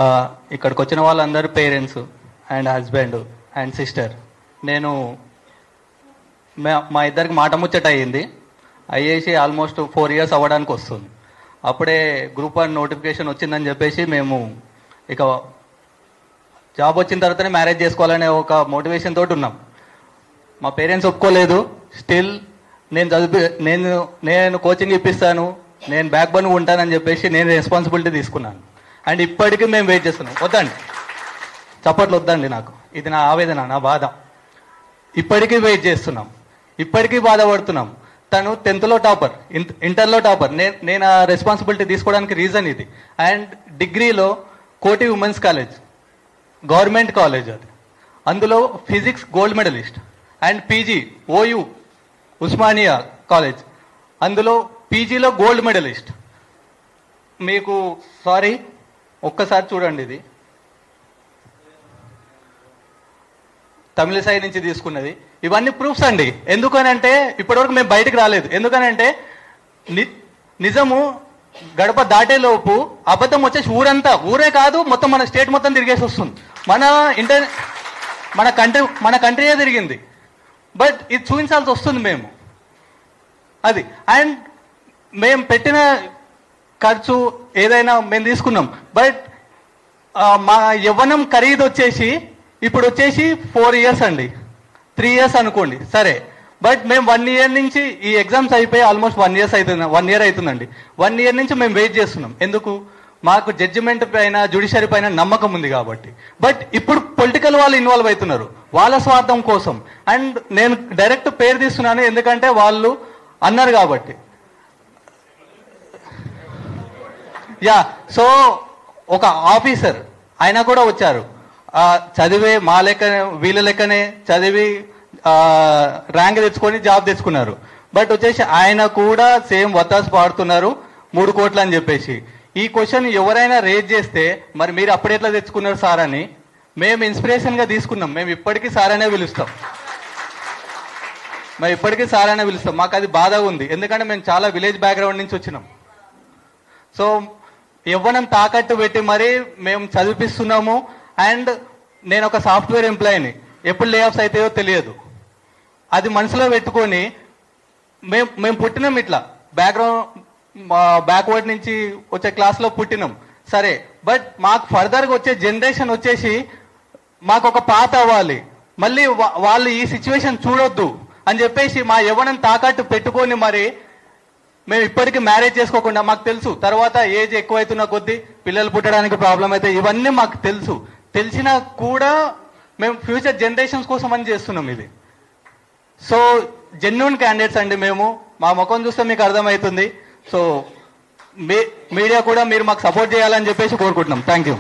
ఆ, ఇక్కడికి వచ్చిన వాళ్ళందరూ parents and husband and sister. నేను మా ఇద్దరికి మాట ముచ్చట అయ్యింది. అయ్యేసి ఆల్మోస్ట్ 4 years అవ్వడానికి వస్తుంది. అప్పుడే గ్రూప్ 1 నోటిఫికేషన్ వచ్చిందని చెప్పేసి మేము ఇక జాబ్ వచ్చిన తర్వాతనే మ్యారేజ్ చేసుకోవాలనే ఒక మోటివేషన్ తోటి ఉన్నాం. మా పేరెంట్స్ ఒప్పుకోలేదు. స్టిల్ నేను కోచింగ్ ఇప్పిస్తాను, నేను బ్యాక్ బోన్ ఉంటానని చెప్పేసి నేను రెస్పాన్సిబిలిటీ తీసుకున్నాను. అండ్ ఇప్పటికీ మేము వెయిట్ చేస్తున్నాం. వద్దండి, చప్పట్లు వద్దండి, నాకు ఇది నా ఆవేదన, నా బాధ. ఇప్పటికీ వెయిట్ చేస్తున్నాం, ఇప్పటికీ బాధపడుతున్నాం. తను 10th టాపర్, ఇంటర్లో టాపర్. నేను ఆ రెస్పాన్సిబిలిటీ తీసుకోవడానికి రీజన్ ఇది. అండ్ డిగ్రీలో కోటి ఉమెన్స్ కాలేజ్, గవర్నమెంట్ కాలేజ్ అది, అందులో physics gold medalist. And PG OU Osmania college, అందులో పీజీలో గోల్డ్ మెడలిస్ట్. మీకు సారీ, ఒక్కసారి చూడండి, ఇది తమిళ సైడ్ నుంచి తీసుకున్నది. ఇవన్నీ ప్రూఫ్స్ అండి. ఎందుకనంటే ఇప్పటివరకు మేము బయటకు రాలేదు. ఎందుకనంటే నిజము గడప దాటేలోపు అబద్ధం వచ్చేసి ఊరే కాదు, మొత్తం మన స్టేట్ మొత్తం తిరిగేసి వస్తుంది. మన కంట్రీయే తిరిగింది. బట్ ఇది చూపించాల్సి వస్తుంది మేము అది. అండ్ మేము పెట్టిన ఖర్చు ఏదైనా మేము తీసుకున్నాం. బట్ మా యవ్వనం ఖరీదు వచ్చేసి ఇప్పుడు వచ్చేసి 4 years అండి, 3 years అనుకోండి సరే. బట్ మేము 1 year నుంచి ఈ ఎగ్జామ్స్ అయిపోయి ఆల్మోస్ట్ 1 year అవుతుందండి. 1 year నుంచి మేము వెయిట్ చేస్తున్నాం. ఎందుకు? మాకు జడ్జిమెంట్ పైన, జ్యుడిషియరీ పైన నమ్మకం ఉంది కాబట్టి. బట్ ఇప్పుడు పొలిటికల్ వాళ్ళు ఇన్వాల్వ్ అవుతున్నారు వాళ్ళ స్వార్థం కోసం. అండ్ నేను డైరెక్ట్ పేరు తీస్తున్నాను ఎందుకంటే వాళ్ళు అన్నారు కాబట్టి. యా, సో ఒక ఆఫీసర్ ఆయన కూడా వచ్చారు, చదివే మా లెక్క వీళ్ళ లెక్కనే చదివి ర్యాంక్ తెచ్చుకొని జాబ్ తెచ్చుకున్నారు. బట్ వచ్చేసి ఆయన కూడా సేమ్ వత్తాసు పాడుతున్నారు 3 కోట్లు అని చెప్పేసి. ఈ క్వశ్చన్ ఎవరైనా రేజ్ చేస్తే మరి మీరు అప్పుడెట్లా తెచ్చుకున్నారు సార్ అని మేము ఇన్స్పిరేషన్గా తీసుకున్నాం. మేము ఇప్పటికీ సార్ అనే పిలుస్తాం, మాకు అది బాధ ఉంది. ఎందుకంటే మేము చాలా విలేజ్ బ్యాక్గ్రౌండ్ నుంచి వచ్చినాం. సో యవ్వనం తాకట్టు పెట్టి మరీ మేము చదివిపిస్తున్నాము. అండ్ నేను ఒక సాఫ్ట్వేర్ ఎంప్లాయీని, ఎప్పుడు లే ఆఫ్స్ అవుతాయో తెలియదు. అది మనసులో పెట్టుకొని మేము పుట్టినాం ఇట్లా బ్యాక్వర్డ్ నుంచి వచ్చే క్లాస్లో పుట్టినాం సరే. బట్ మాకు ఫర్దర్గా వచ్చే జనరేషన్ వచ్చేసి మాకు ఒక పాత అవ్వాలి, మళ్ళీ వాళ్ళు ఈ సిచ్యువేషన్ చూడొద్దు అని చెప్పేసి మా యవ్వనం తాకట్టు పెట్టుకొని మరి మేము ఇప్పటికీ మ్యారేజ్ చేసుకోకుండా, మాకు తెలుసు తర్వాత ఏజ్ ఎక్కువైతున్న కొద్దీ పిల్లలు పుట్టడానికి ప్రాబ్లం అయితే, ఇవన్నీ మాకు తెలిసినా కూడా మేము ఫ్యూచర్ జనరేషన్స్ కోసం అని చేస్తున్నాం ఇది. సో జెన్యూన్ క్యాండిడేట్స్ అండి మేము. మా ముఖం చూస్తే మీకు అర్థమవుతుంది. సో మీడియా కూడా మీరు మాకు సపోర్ట్ చేయాలని చెప్పేసి కోరుకుంటున్నాం. Thank you.